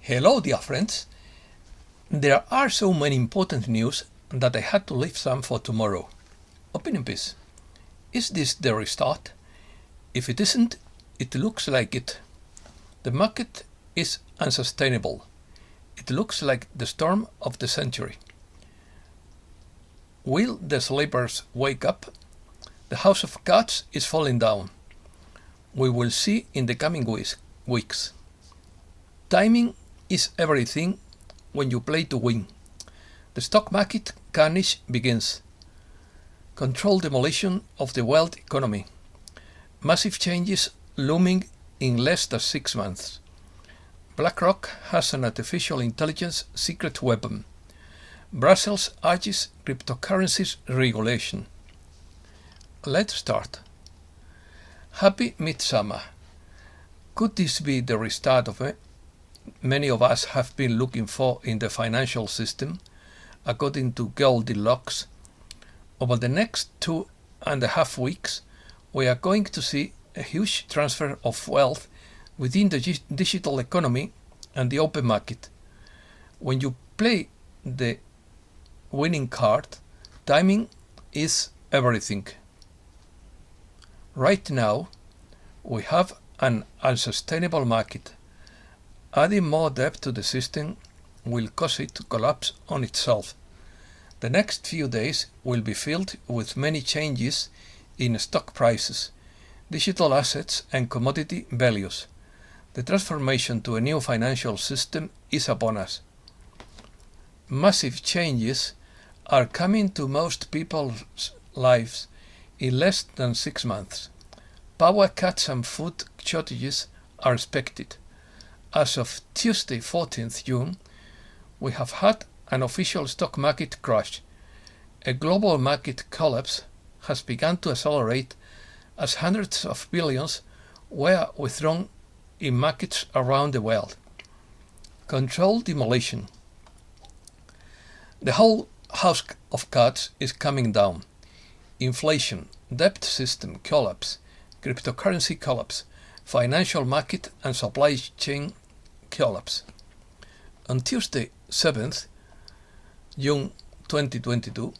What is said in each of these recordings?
Hello, dear friends. There are so many important news that I had to leave some for tomorrow. Opinion piece. Is this the restart? If it isn't, it looks like it. The market is unsustainable. It looks like the storm of the century. Will the sleepers wake up? The house of cards is falling down. We will see in the coming weeks. Timing is everything when you play to win. The stock market carnage begins. Controlled demolition of the world economy. Massive changes looming in less than 6 months. Blackrock has an artificial intelligence secret weapon. Brussels urges cryptocurrencies regulation. Let's start. Happy Midsummer. Could this be the restart of many of us have been looking for in the financial system, according to Goldilocks? Over the next 2.5 weeks, we are going to see a huge transfer of wealth within the digital economy and the open market. When you play the winning card, timing is everything. Right now, we have an unsustainable market. Adding more debt to the system will cause it to collapse on itself. The next few days will be filled with many changes in stock prices, digital assets and commodity values. The transformation to a new financial system is upon us. Massive changes are coming to most people's lives in less than 6 months. Power cuts and food shortages are expected. As of Tuesday, 14th June, we have had an official stock market crash. A global market collapse has begun to accelerate as hundreds of billions were withdrawn in markets around the world. Controlled demolition. The whole house of cards is coming down. Inflation, debt system collapse, cryptocurrency collapse, financial market and supply chain collapse. On Tuesday, 7th June 2022,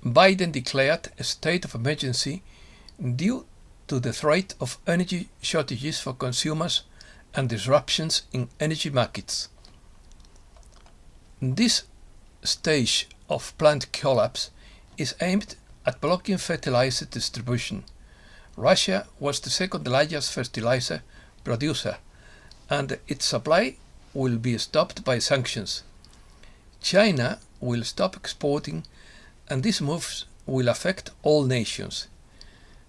Biden declared a state of emergency due to the threat of energy shortages for consumers and disruptions in energy markets. This stage of plant collapse is aimed at blocking fertilizer distribution. Russia was the second largest fertilizer producer, and its supply will be stopped by sanctions. China will stop exporting, and these moves will affect all nations.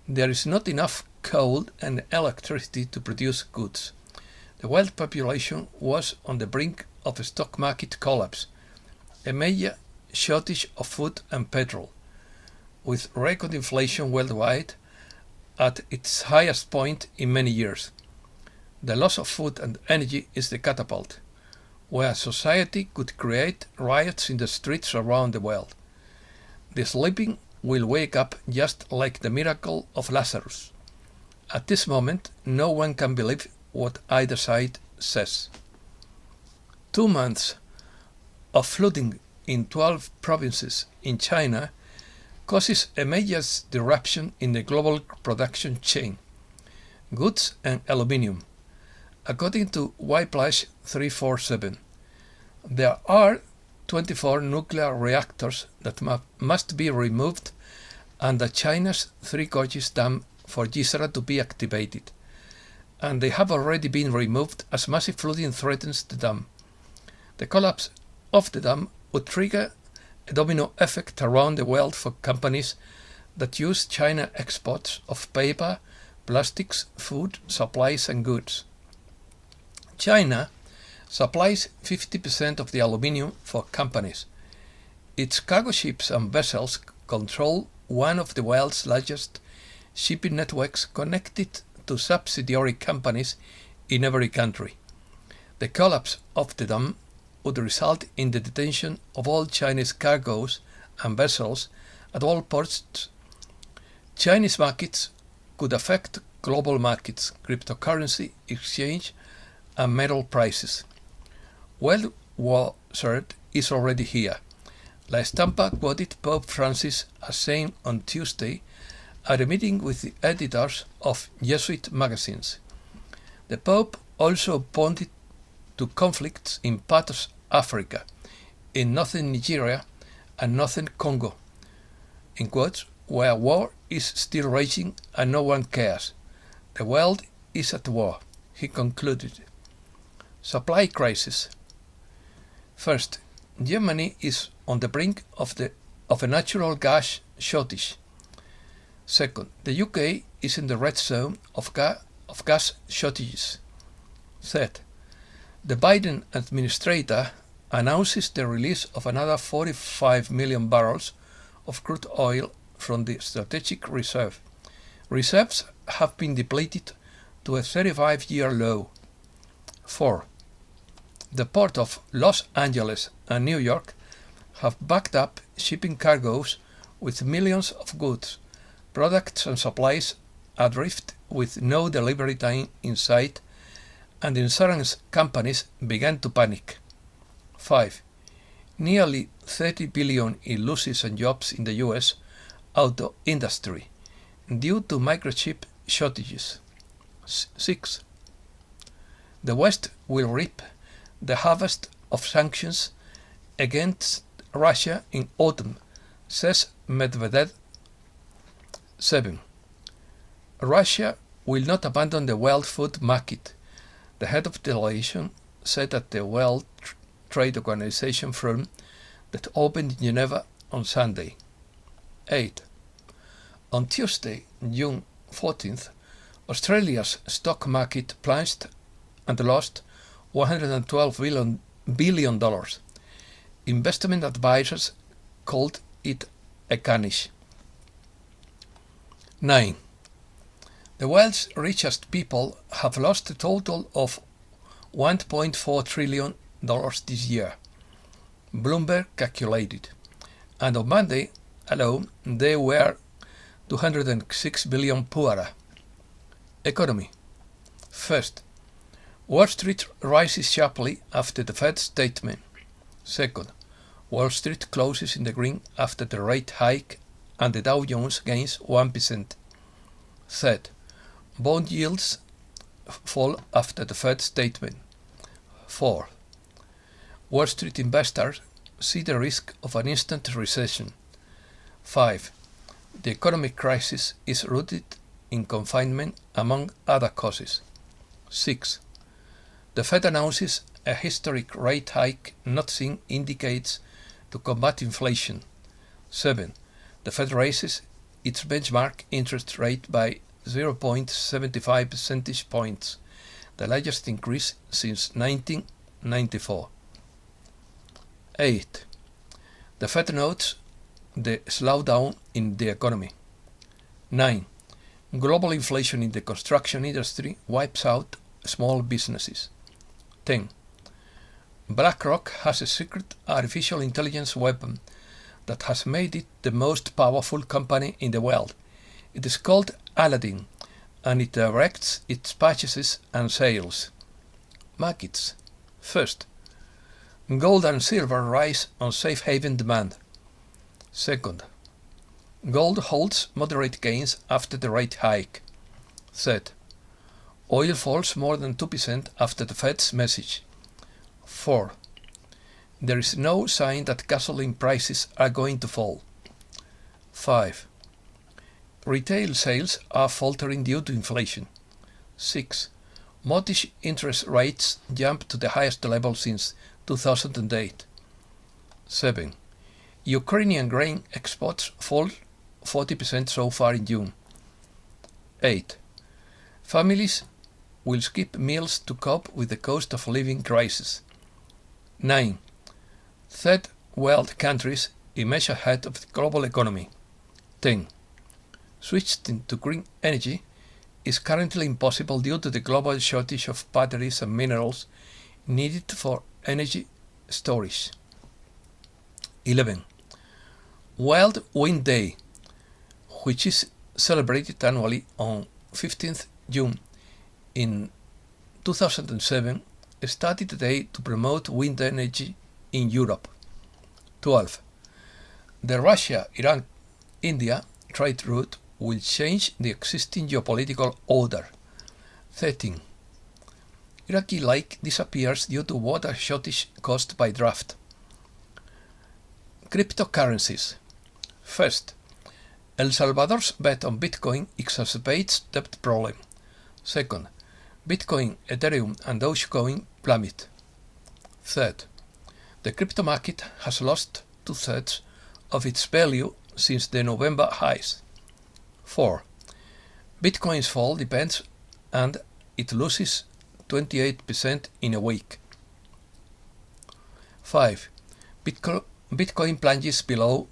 There is not enough coal and electricity to produce goods. The world population was on the brink of a stock market collapse, a major shortage of food and petrol, with record inflation worldwide at its highest point in many years. The loss of food and energy is the catapult, where society could create riots in the streets around the world. The sleeping will wake up just like the miracle of Lazarus. At this moment, no one can believe what either side says. 2 months of flooding in 12 provinces in China causes a major disruption in the global production chain, goods and aluminium. According to Whiplash 347, there are 24 nuclear reactors that must be removed under China's Three Gorges Dam for GSRA to be activated, and they have already been removed as massive flooding threatens the dam. The collapse of the dam would trigger a domino effect around the world for companies that use China exports of paper, plastics, food, supplies and goods. China supplies 50% of the aluminium for companies. Its cargo ships and vessels control one of the world's largest shipping networks connected to subsidiary companies in every country. The collapse of the dam would result in the detention of all Chinese cargoes and vessels at all ports. Chinese markets could affect global markets, cryptocurrency exchange and metal prices. World War III is already here. La Estampa quoted Pope Francis as saying on Tuesday at a meeting with the editors of Jesuit magazines. The Pope also pointed to conflicts in part of Africa, in northern Nigeria and northern Congo, in quotes, where war is still raging and no one cares. The world is at war, he concluded. Supply crisis. First, Germany is on the brink of a natural gas shortage. Second, the UK is in the red zone of gas shortages. Third, the Biden administration announces the release of another 45 million barrels of crude oil from the strategic reserve. Reserves have been depleted to a 35-year low. 4. The port of Los Angeles and New York have backed up shipping cargoes with millions of goods, products and supplies adrift with no delivery time in sight, and insurance companies began to panic. 5. Nearly 30 billion in losses and jobs in the US auto industry due to microchip shortages. 6. The West will reap the harvest of sanctions against Russia in autumn, says Medvedev. 7. Russia will not abandon the world food market, the head of delegation said at the World Trade Organization forum that opened in Geneva on Sunday. 8. On Tuesday, June 14th, Australia's stock market plunged and lost $112 billion. Investment advisors called it a carnage. 9. The world's richest people have lost a total of $1.4 trillion this year, Bloomberg calculated, and on Monday alone they were 206 billion poorer. Economy. First, Wall Street rises sharply after the Fed statement. Second, Wall Street closes in the green after the rate hike and the Dow Jones gains 1%. Third, bond yields fall after the Fed statement. 4. Wall Street investors see the risk of an instant recession. 5. The economic crisis is rooted in confinement among other causes. 6. The Fed announces a historic rate hike not seen indicates to combat inflation. 7. The Fed raises its benchmark interest rate by 0.75 percentage points, the largest increase since 1994. 8. The Fed notes the slowdown in the economy. 9. Global inflation in the construction industry wipes out small businesses. 10. Blackrock has a secret artificial intelligence weapon that has made it the most powerful company in the world. It is called Aladdin, and it directs its purchases and sales. Markets. First, gold and silver rise on safe haven demand. Second, gold holds moderate gains after the rate hike. Third, oil falls more than 2% after the Fed's message. 4. There is no sign that gasoline prices are going to fall. 5. Retail sales are faltering due to inflation. 6. Mortgage interest rates jump to the highest level since 2008. 7. Ukrainian grain exports fall 40% so far in June. 8. Families will skip meals to cope with the cost of living crisis. 9. Third world countries emerge ahead of the global economy. 10. Switching to green energy is currently impossible due to the global shortage of batteries and minerals needed for energy storage. 11. World Wind Day, which is celebrated annually on 15th June. In 2007, study today to promote wind energy in Europe. 12. The Russia-Iran-India trade route will change the existing geopolitical order. 13. Iraqi lake disappears due to water shortage caused by drought. Cryptocurrencies. First, El Salvador's bet on Bitcoin exacerbates debt problem. Second, Bitcoin, Ethereum and Dogecoin plummet. Third, the crypto market has lost 2/3 of its value since the November highs. 4. Bitcoin's fall depends and it loses 28% in a week. 5. Bitcoin plunges below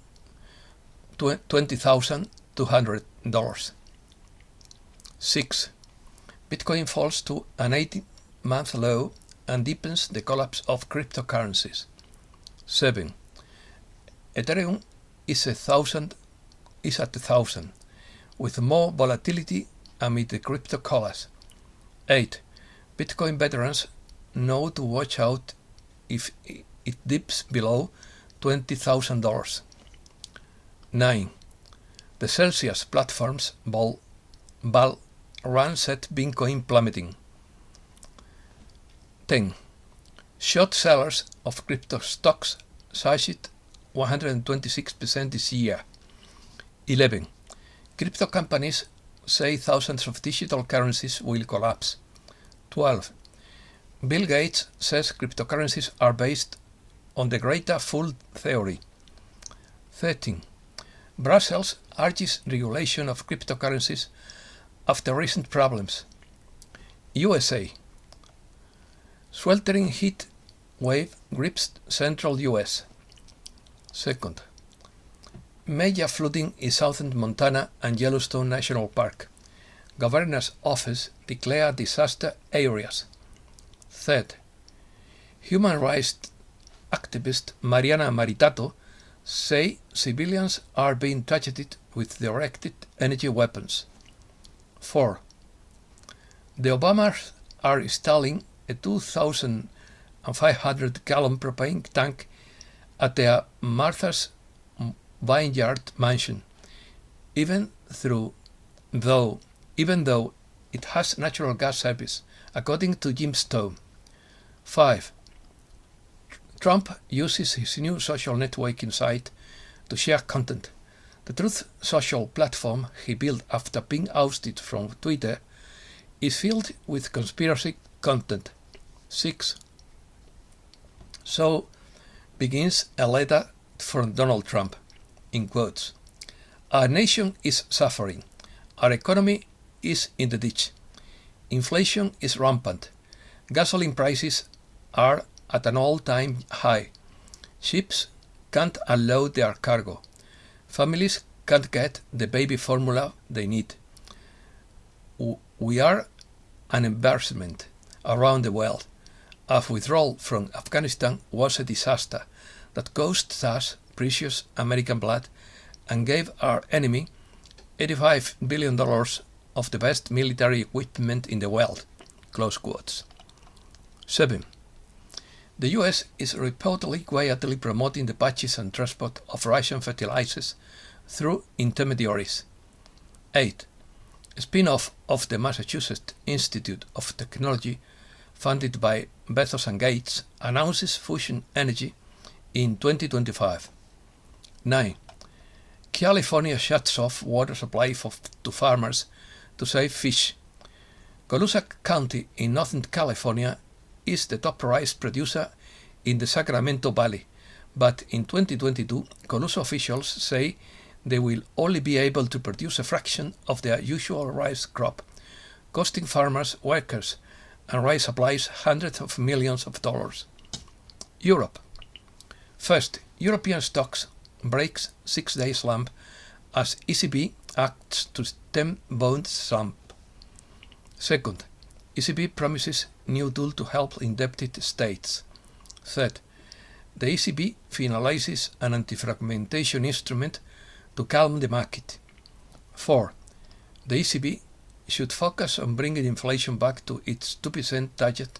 $20,200. 6. Bitcoin falls to an 18-month low and deepens the collapse of cryptocurrencies. 7. Ethereum is at 1,000, with more volatility amid the crypto collapse. 8. Bitcoin veterans know to watch out if it dips below $20,000. 9. The Celsius platform's bull run set Bitcoin plummeting. 10. Short sellers of crypto stocks surged 126% this year. 11. Crypto companies say thousands of digital currencies will collapse. 12. Bill Gates says cryptocurrencies are based on the greater fool theory. 13. Brussels urges regulation of cryptocurrencies after recent problems. USA. Sweltering heat wave grips central US. Second. Major flooding in southern Montana and Yellowstone National Park. Governor's office declared disaster areas. Third. Human rights activist Mariana Maritato say civilians are being targeted with directed energy weapons. 4. The Obamas are installing a 2,500-gallon propane tank at their Martha's Vineyard mansion, even though it has natural gas service, according to Jim Stone. 5. Trump uses his new social networking site to share content. The Truth Social platform he built after being ousted from Twitter is filled with conspiracy content. 6. So begins a letter from Donald Trump, in quotes. Our nation is suffering. Our economy is in the ditch. Inflation is rampant. Gasoline prices are at an all-time high. Ships can't unload their cargo. Families can't get the baby formula they need. We are an embarrassment around the world. Our withdrawal from Afghanistan was a disaster that cost us precious American blood and gave our enemy $85 billion of the best military equipment in the world. Close quotes. 7. The US is reportedly quietly promoting the purchase and transport of Russian fertilizers through intermediaries. 8. A spin-off of the Massachusetts Institute of Technology, funded by Bezos and Gates, announces fusion energy in 2025. 9. California shuts off water supply to farmers to save fish. Colusa County in Northern California is the top rice producer in the Sacramento Valley, but in 2022, Colusa officials say they will only be able to produce a fraction of their usual rice crop, costing farmers, workers, and rice supplies hundreds of millions of dollars. Europe. First, European stocks breaks 6-day slump as ECB acts to stem bond slump. Second, ECB promises new tool to help indebted states. Third, the ECB finalizes an anti-fragmentation instrument to calm the market. 4. The ECB should focus on bringing inflation back to its 2% target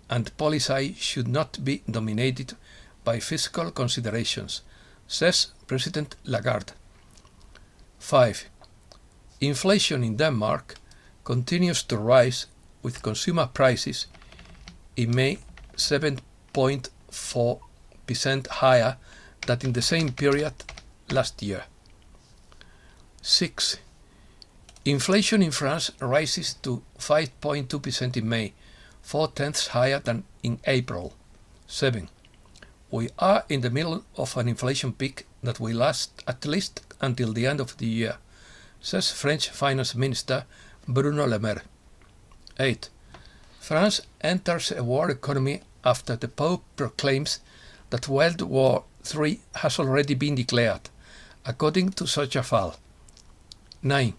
and policy should not be dominated by fiscal considerations, says President Lagarde. 5. Inflation in Denmark continues to rise, with consumer prices in May 7.4% higher than in the same period last year. 6. Inflation in France rises to 5.2% in May, 4/10 higher than in April. 7. We are in the middle of an inflation peak that will last at least until the end of the year, says French Finance Minister Bruno Le Maire. 8. France enters a war economy after the Pope proclaims that World War III has already been declared, according to Sochafal. 9.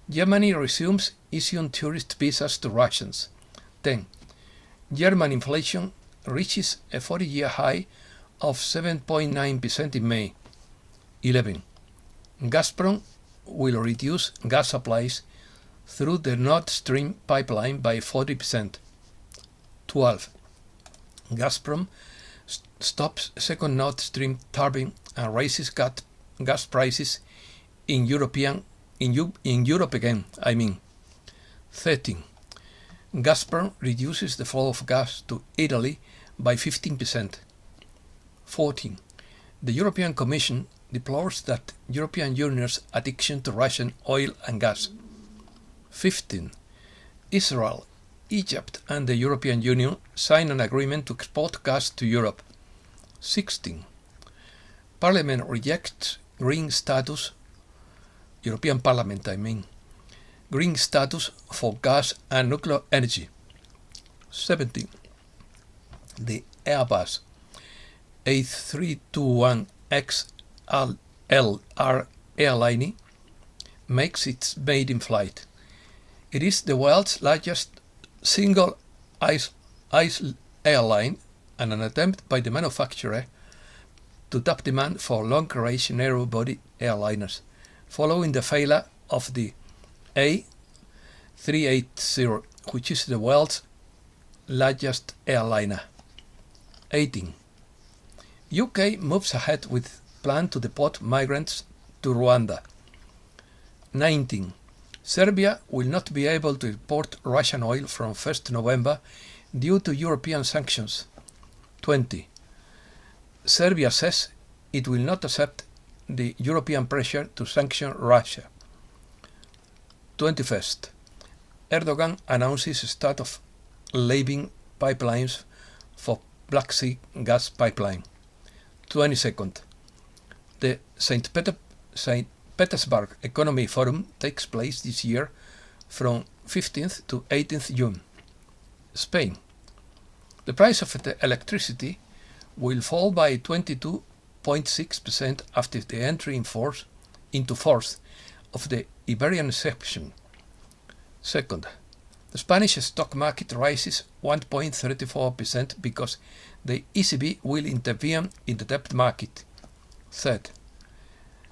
Germany resumes issuing tourist visas to Russians. 10. German inflation reaches a 40-year high of 7.9% in May. 11. Gazprom will reduce gas supplies through the Nord Stream pipeline by 40%. 12. Gazprom stops second Nord Stream turbine and raises gas prices in Europe again. 13. Gazprom reduces the flow of gas to Italy by 15%. 14. The European Commission deplores that European Union's addiction to Russian oil and gas. 15. Israel, Egypt and the European Union sign an agreement to export gas to Europe. 16. Parliament rejects green status, European Parliament green status for gas and nuclear energy. 17. The Airbus A321XLR airline makes its maiden flight. It is the world's largest single aisle airline and an attempt by the manufacturer to tap demand for long-range narrow-body airliners, following the failure of the A380, which is the world's largest airliner. 18. UK moves ahead with plan to deport migrants to Rwanda. 19. Serbia will not be able to import Russian oil from 1st November due to European sanctions. 20. Serbia says it will not accept the European pressure to sanction Russia. 21st. Erdogan announces start of laying pipelines for Black Sea gas pipeline. 22nd. The St. Petersburg Economy Forum takes place this year from 15th to 18th June. Spain. The price of the electricity will fall by 22.6% after the entry into force of the Iberian exception. Second, the Spanish stock market rises 1.34% because the ECB will intervene in the debt market. Third,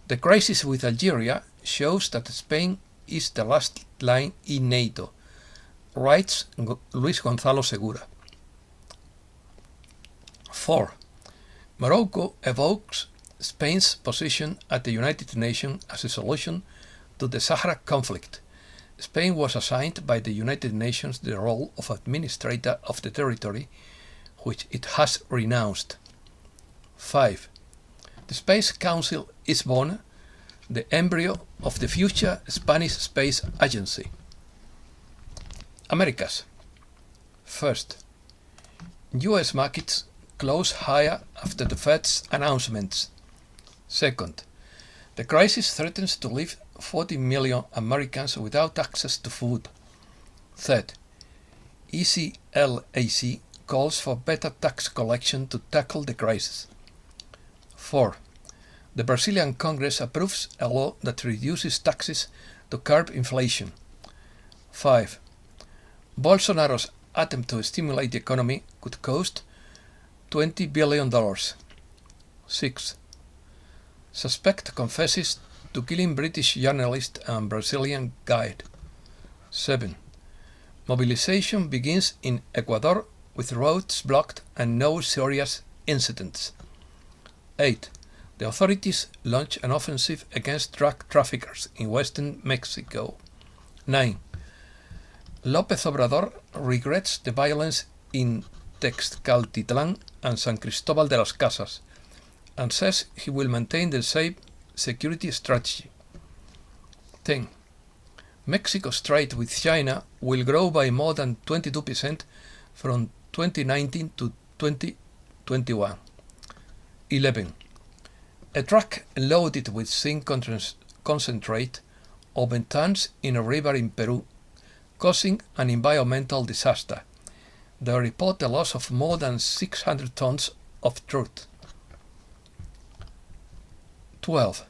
the crisis with Algeria shows that Spain is the last line in NATO, writes Luis Gonzalo Segura. 4. Morocco evokes Spain's position at the United Nations as a solution to the Sahara conflict. Spain was assigned by the United Nations the role of administrator of the territory, which it has renounced. 5. The Space Council is born, the embryo of the future Spanish Space Agency. Americas. First, US markets close higher after the Fed's announcements. Second, the crisis threatens to leave 40 million Americans without access to food. Third, ECLAC calls for better tax collection to tackle the crisis. 4. The Brazilian Congress approves a law that reduces taxes to curb inflation. 5. Bolsonaro's attempt to stimulate the economy could cost $20 billion. 6. Suspect confesses to killing British journalist and Brazilian guide. 7. Mobilization begins in Ecuador with roads blocked and no serious incidents. 8. The authorities launch an offensive against drug traffickers in western Mexico. 9. López Obrador regrets the violence in Texcaltitlan and San Cristobal de las Casas and says he will maintain the same security strategy. 10. Mexico's trade with China will grow by more than 22% from 2019 to 2021. 11. A truck loaded with zinc concentrate overturns in a river in Peru, causing an environmental disaster. They report a loss of more than 600 tons of truth. 12.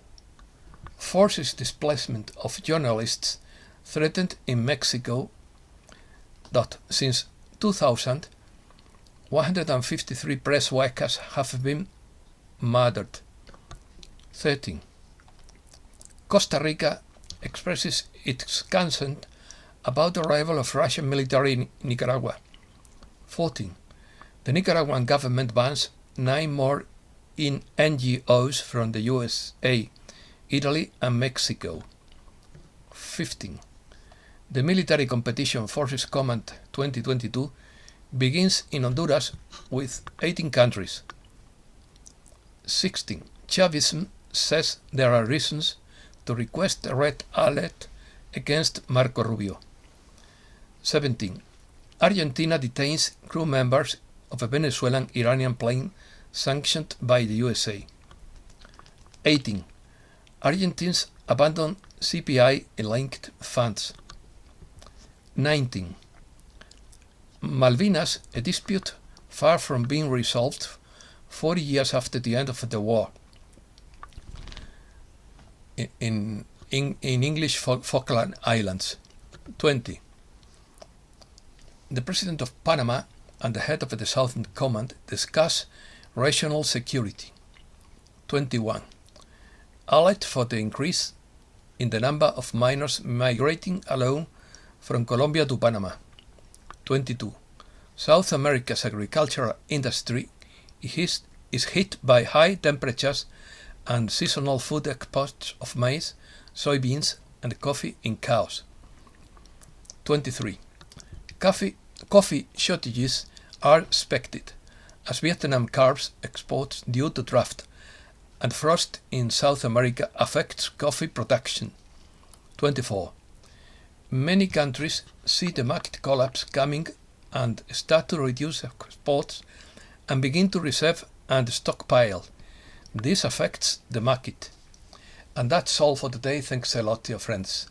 Forces displacement of journalists threatened in Mexico. Since 2000, 153 press workers have been murdered. 13. Costa Rica expresses its concern about the arrival of Russian military in Nicaragua. 14. The Nicaraguan government bans 9 more NGOs from the USA, Italy and Mexico. 15. The Military Competition Forces Command 2022 begins in Honduras with 18 countries. 16. Chavism says there are reasons to request a red alert against Marco Rubio. 17. Argentina detains crew members of a Venezuelan-Iranian plane sanctioned by the USA. 18. Argentines abandon CPI-linked funds. 19. Malvinas, a dispute far from being resolved 40 years after the end of the war. In English, Falkland Islands. 20. The President of Panama and the head of the Southern Command discuss regional security. 21. Alert for the increase in the number of minors migrating alone from Colombia to Panama. 22. South America's agricultural industry is hit by high temperatures and seasonal food exports of maize, soybeans, and coffee in chaos. 23. Coffee shortages are expected as Vietnam curbs exports due to drought, and frost in South America affects coffee production. 24. Many countries see the market collapse coming and start to reduce exports and begin to reserve and stockpile. This affects the market. And that's all for today. Thanks a lot, dear friends.